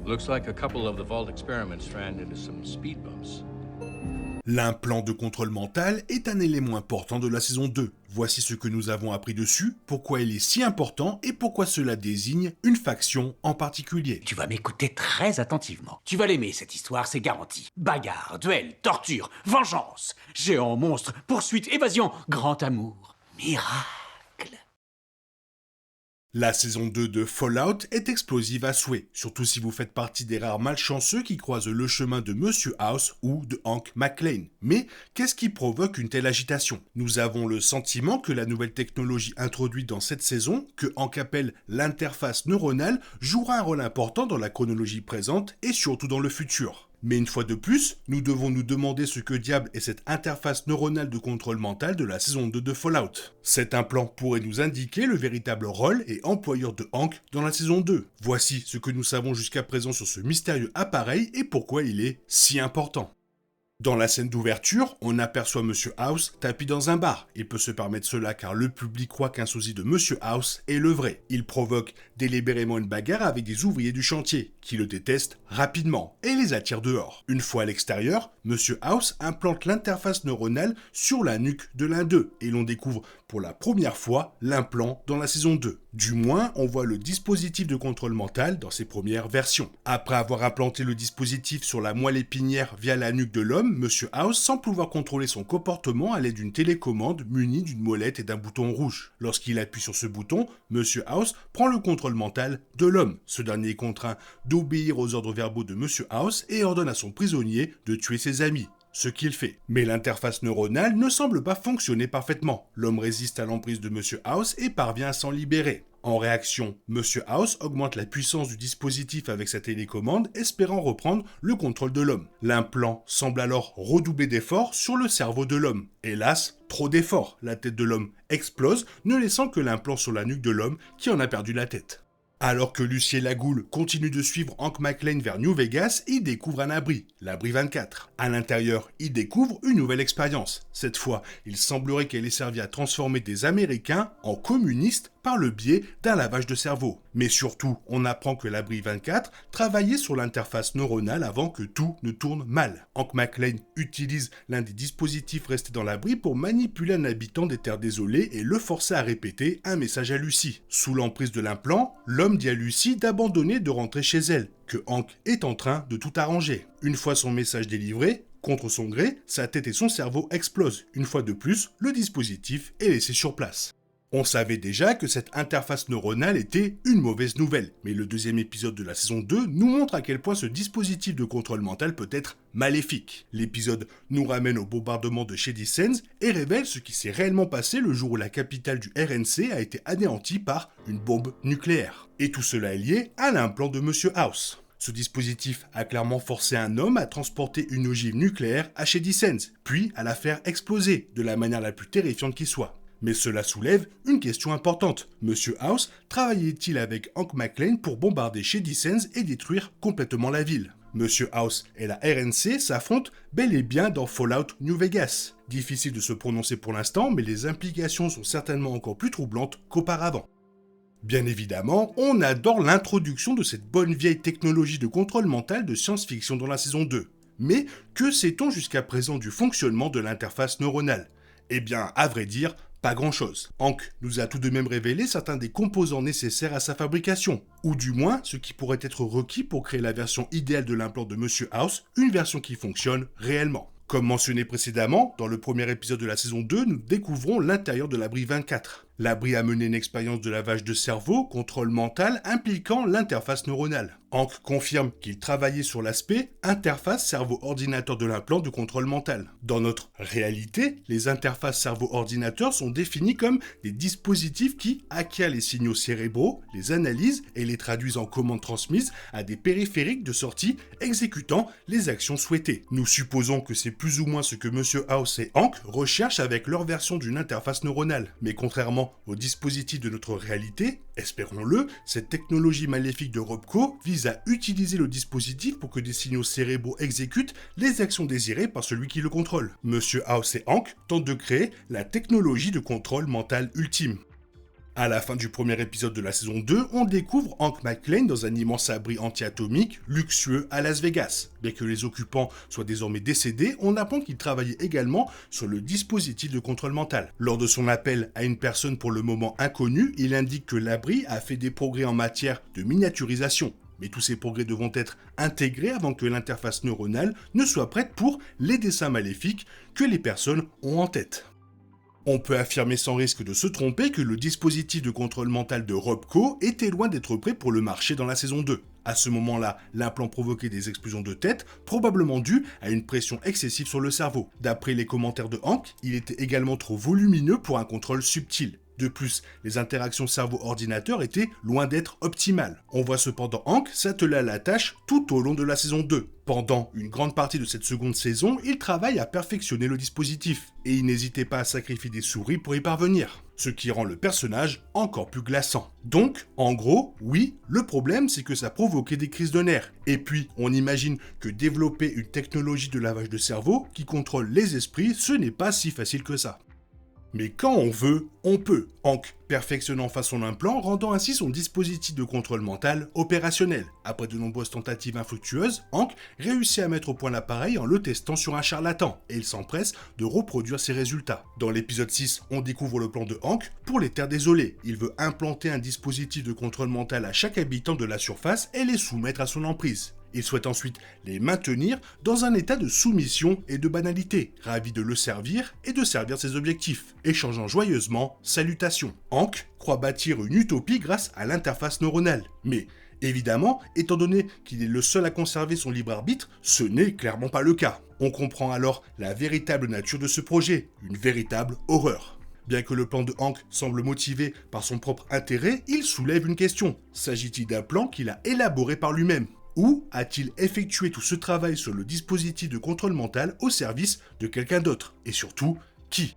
Looks like a couple of the vault experiments ran into some speed bumps. L'implant de contrôle mental est un élément important de la saison 2. Voici ce que nous avons appris dessus, pourquoi il est si important et pourquoi cela désigne une faction en particulier. Tu vas m'écouter très attentivement. Tu vas l'aimer, cette histoire, c'est garanti. Bagarre, duel, torture, vengeance, géant, monstre, poursuite, évasion, grand amour, miracle. La saison 2 de Fallout est explosive à souhait, surtout si vous faites partie des rares malchanceux qui croisent le chemin de Monsieur House ou de Hank McClane. Mais qu'est-ce qui provoque une telle agitation ? Nous avons le sentiment que la nouvelle technologie introduite dans cette saison, que Hank appelle l'interface neuronale, jouera un rôle important dans la chronologie présente et surtout dans le futur. Mais une fois de plus, nous devons nous demander ce que diable est cette interface neuronale de contrôle mental de la saison 2 de Fallout. Cet implant pourrait nous indiquer le véritable rôle et employeur de Hank dans la saison 2. Voici ce que nous savons jusqu'à présent sur ce mystérieux appareil et pourquoi il est si important. Dans la scène d'ouverture, on aperçoit Monsieur House tapis dans un bar. Il peut se permettre cela car le public croit qu'un sosie de Monsieur House est le vrai. Il provoque délibérément une bagarre avec des ouvriers du chantier, qui le détestent rapidement et les attire dehors. Une fois à l'extérieur, Monsieur House implante l'interface neuronale sur la nuque de l'un d'eux et l'on découvre pour la première fois l'implant dans la saison 2. Du moins, on voit le dispositif de contrôle mental dans ses premières versions. Après avoir implanté le dispositif sur la moelle épinière via la nuque de l'homme, Monsieur House semble pouvoir contrôler son comportement à l'aide d'une télécommande munie d'une molette et d'un bouton rouge. Lorsqu'il appuie sur ce bouton, Monsieur House prend le contrôle mental de l'homme. Ce dernier est contraint d'obéir aux ordres verbaux de Monsieur House et ordonne à son prisonnier de tuer ses amis. Ce qu'il fait. Mais l'interface neuronale ne semble pas fonctionner parfaitement. L'homme résiste à l'emprise de Monsieur House et parvient à s'en libérer. En réaction, Monsieur House augmente la puissance du dispositif avec sa télécommande, espérant reprendre le contrôle de l'homme. L'implant semble alors redoubler d'efforts sur le cerveau de l'homme. Hélas, trop d'efforts. La tête de l'homme explose, ne laissant que l'implant sur la nuque de l'homme qui en a perdu la tête. Alors que Lucien Lagoule continue de suivre Hank McClane vers New Vegas, il découvre un abri, l'abri 24. À l'intérieur, il découvre une nouvelle expérience. Cette fois, il semblerait qu'elle ait servi à transformer des Américains en communistes par le biais d'un lavage de cerveau. Mais surtout, on apprend que l'abri 24 travaillait sur l'interface neuronale avant que tout ne tourne mal. Hank McClane utilise l'un des dispositifs restés dans l'abri pour manipuler un habitant des terres désolées et le forcer à répéter un message à Lucy. Sous l'emprise de l'implant, l'homme dit à Lucy d'abandonner et de rentrer chez elle, que Hank est en train de tout arranger. Une fois son message délivré, contre son gré, sa tête et son cerveau explosent. Une fois de plus, le dispositif est laissé sur place. On savait déjà que cette interface neuronale était une mauvaise nouvelle, mais le deuxième épisode de la saison 2 nous montre à quel point ce dispositif de contrôle mental peut être maléfique. L'épisode nous ramène au bombardement de Shady Sands et révèle ce qui s'est réellement passé le jour où la capitale du RNC a été anéantie par une bombe nucléaire. Et tout cela est lié à l'implant de Monsieur House. Ce dispositif a clairement forcé un homme à transporter une ogive nucléaire à Shady Sands, puis à la faire exploser de la manière la plus terrifiante qui soit. Mais cela soulève une question importante. Monsieur House travaillait-il avec Hank McClane pour bombarder Shady Sands et détruire complètement la ville ? Monsieur House et la RNC s'affrontent bel et bien dans Fallout New Vegas. Difficile de se prononcer pour l'instant, mais les implications sont certainement encore plus troublantes qu'auparavant. Bien évidemment, on adore l'introduction de cette bonne vieille technologie de contrôle mental de science-fiction dans la saison 2. Mais que sait-on jusqu'à présent du fonctionnement de l'interface neuronale ? Eh bien, à vrai dire, pas grand-chose. Hank nous a tout de même révélé certains des composants nécessaires à sa fabrication, ou du moins ce qui pourrait être requis pour créer la version idéale de l'implant de Monsieur House, une version qui fonctionne réellement. Comme mentionné précédemment, dans le premier épisode de la saison 2, nous découvrons l'intérieur de l'abri 24. L'abri a mené une expérience de lavage de cerveau, contrôle mental impliquant l'interface neuronale. Hank confirme qu'il travaillait sur l'aspect interface cerveau-ordinateur de l'implant de contrôle mental. Dans notre réalité, les interfaces cerveau-ordinateur sont définies comme des dispositifs qui acquièrent les signaux cérébraux, les analysent et les traduisent en commandes transmises à des périphériques de sortie exécutant les actions souhaitées. Nous supposons que c'est plus ou moins ce que Monsieur House et Hank recherchent avec leur version d'une interface neuronale. Mais contrairement au dispositif de notre réalité, espérons-le, cette technologie maléfique de Robco vise à utiliser le dispositif pour que des signaux cérébraux exécutent les actions désirées par celui qui le contrôle. Monsieur House et Hank tentent de créer la technologie de contrôle mental ultime. À la fin du premier épisode de la saison 2, on découvre Hank McClane dans un immense abri anti-atomique luxueux à Las Vegas. Bien que les occupants soient désormais décédés, on apprend qu'il travaillait également sur le dispositif de contrôle mental. Lors de son appel à une personne pour le moment inconnue, il indique que l'abri a fait des progrès en matière de miniaturisation. Mais tous ces progrès devront être intégrés avant que l'interface neuronale ne soit prête pour les dessins maléfiques que les personnes ont en tête. On peut affirmer sans risque de se tromper que le dispositif de contrôle mental de Robco était loin d'être prêt pour le marché dans la saison 2. À ce moment-là, l'implant provoquait des explosions de tête, probablement dues à une pression excessive sur le cerveau. D'après les commentaires de Hank, il était également trop volumineux pour un contrôle subtil. De plus, les interactions cerveau-ordinateur étaient loin d'être optimales. On voit cependant Hank s'atteler à la tâche tout au long de la saison 2. Pendant une grande partie de cette seconde saison, il travaille à perfectionner le dispositif, et il n'hésitait pas à sacrifier des souris pour y parvenir, ce qui rend le personnage encore plus glaçant. Donc, en gros, oui, le problème c'est que ça provoquait des crises de nerfs. Et puis, on imagine que développer une technologie de lavage de cerveau qui contrôle les esprits, ce n'est pas si facile que ça. Mais quand on veut, on peut. Hank perfectionne enfin son implant, rendant ainsi son dispositif de contrôle mental opérationnel. Après de nombreuses tentatives infructueuses, Hank réussit à mettre au point l'appareil en le testant sur un charlatan, et il s'empresse de reproduire ses résultats. Dans l'épisode 6, on découvre le plan de Hank pour les Terres désolées. Il veut implanter un dispositif de contrôle mental à chaque habitant de la surface et les soumettre à son emprise. Il souhaite ensuite les maintenir dans un état de soumission et de banalité, ravi de le servir et de servir ses objectifs, échangeant joyeusement salutations. Hank croit bâtir une utopie grâce à l'interface neuronale, mais évidemment, étant donné qu'il est le seul à conserver son libre arbitre, ce n'est clairement pas le cas. On comprend alors la véritable nature de ce projet, une véritable horreur. Bien que le plan de Hank semble motivé par son propre intérêt, il soulève une question. S'agit-il d'un plan qu'il a élaboré par lui-même ? Ou a-t-il effectué tout ce travail sur le dispositif de contrôle mental au service de quelqu'un d'autre ? Et surtout, qui ?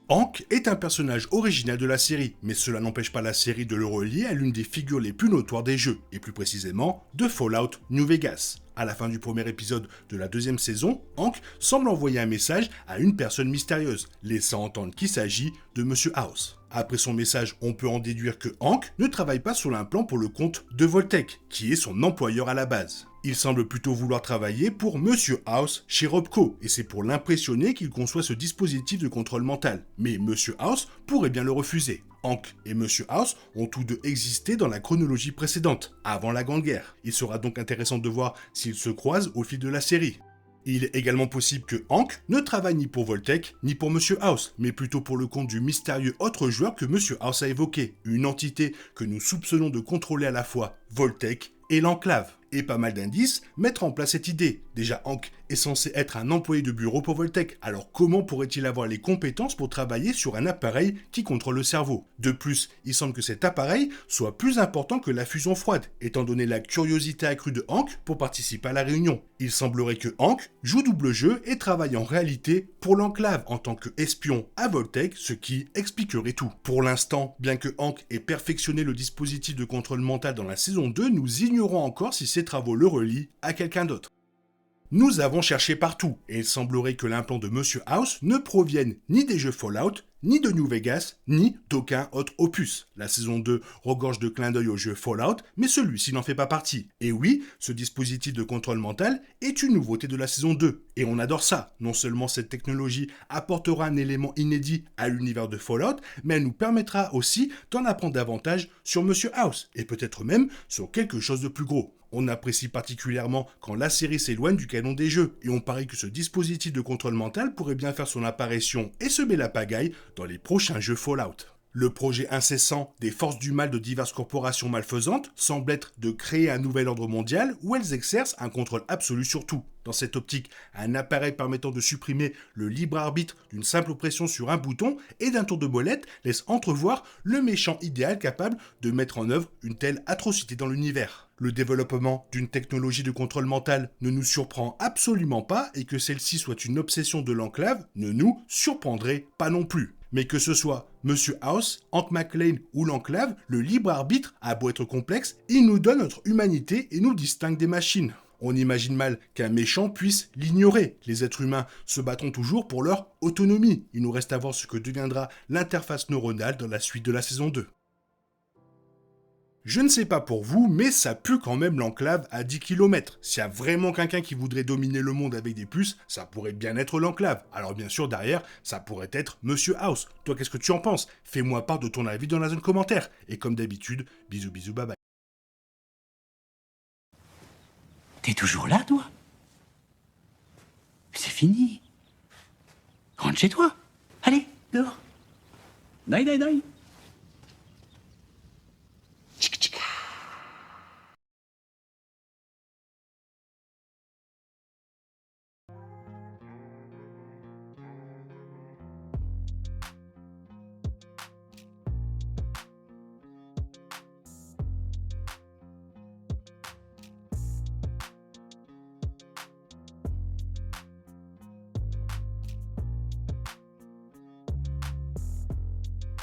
Hank est un personnage original de la série, mais cela n'empêche pas la série de le relier à l'une des figures les plus notoires des jeux, et plus précisément de Fallout New Vegas. À la fin du premier épisode de la deuxième saison, Hank semble envoyer un message à une personne mystérieuse, laissant entendre qu'il s'agit de Monsieur House. Après son message, on peut en déduire que Hank ne travaille pas sur l'implant pour le compte de Vault-Tec, qui est son employeur à la base. Il semble plutôt vouloir travailler pour Monsieur House chez Robco, et c'est pour l'impressionner qu'il conçoit ce dispositif de contrôle mental. Mais Monsieur House pourrait bien le refuser. Hank et Monsieur House ont tous deux existé dans la chronologie précédente, avant la Grande Guerre. Il sera donc intéressant de voir s'ils se croisent au fil de la série. Il est également possible que Hank ne travaille ni pour Vault-Tec, ni pour Monsieur House, mais plutôt pour le compte du mystérieux autre joueur que Monsieur House a évoqué, une entité que nous soupçonnons de contrôler à la fois Vault-Tec et l'Enclave. Et pas mal d'indices mettre en place cette idée. Déjà, Hank est censé être un employé de bureau pour Vault-Tec, alors comment pourrait-il avoir les compétences pour travailler sur un appareil qui contrôle le cerveau ? De plus, il semble que cet appareil soit plus important que la fusion froide, étant donné la curiosité accrue de Hank pour participer à la réunion. Il semblerait que Hank joue double jeu et travaille en réalité pour l'Enclave en tant qu'espion à Vault-Tec, ce qui expliquerait tout. Pour l'instant, bien que Hank ait perfectionné le dispositif de contrôle mental dans la saison 2, nous ignorons encore si ses travaux le relient à quelqu'un d'autre. Nous avons cherché partout, et il semblerait que l'implant de Monsieur House ne provienne ni des jeux Fallout, ni de New Vegas, ni d'aucun autre opus. La saison 2 regorge de clins d'œil au jeu Fallout, mais celui-ci n'en fait pas partie. Et oui, ce dispositif de contrôle mental est une nouveauté de la saison 2, et on adore ça. Non seulement cette technologie apportera un élément inédit à l'univers de Fallout, mais elle nous permettra aussi d'en apprendre davantage sur Monsieur House, et peut-être même sur quelque chose de plus gros. On apprécie particulièrement quand la série s'éloigne du canon des jeux, et on parie que ce dispositif de contrôle mental pourrait bien faire son apparition et semer la pagaille dans les prochains jeux Fallout. Le projet incessant des forces du mal de diverses corporations malfaisantes semble être de créer un nouvel ordre mondial où elles exercent un contrôle absolu sur tout. Dans cette optique, un appareil permettant de supprimer le libre arbitre d'une simple pression sur un bouton et d'un tour de molette laisse entrevoir le méchant idéal capable de mettre en œuvre une telle atrocité dans l'univers. Le développement d'une technologie de contrôle mental ne nous surprend absolument pas et que celle-ci soit une obsession de l'Enclave ne nous surprendrait pas non plus. Mais que ce soit Monsieur House, Hank McClane ou l'Enclave, le libre arbitre a beau être complexe, il nous donne notre humanité et nous distingue des machines. On imagine mal qu'un méchant puisse l'ignorer. Les êtres humains se battront toujours pour leur autonomie. Il nous reste à voir ce que deviendra l'interface neuronale dans la suite de la saison 2. Je ne sais pas pour vous, mais ça pue quand même l'enclave à 10 km. S'il y a vraiment quelqu'un qui voudrait dominer le monde avec des puces, ça pourrait bien être l'enclave. Alors bien sûr, derrière, ça pourrait être Monsieur House. Toi, qu'est-ce que tu en penses? Fais-moi part de ton avis dans la zone commentaire. Et comme d'habitude, bisous bisous, bye bye. T'es toujours là, toi? C'est fini. Rentre chez toi. Allez, dehors. Naï, naï, naï.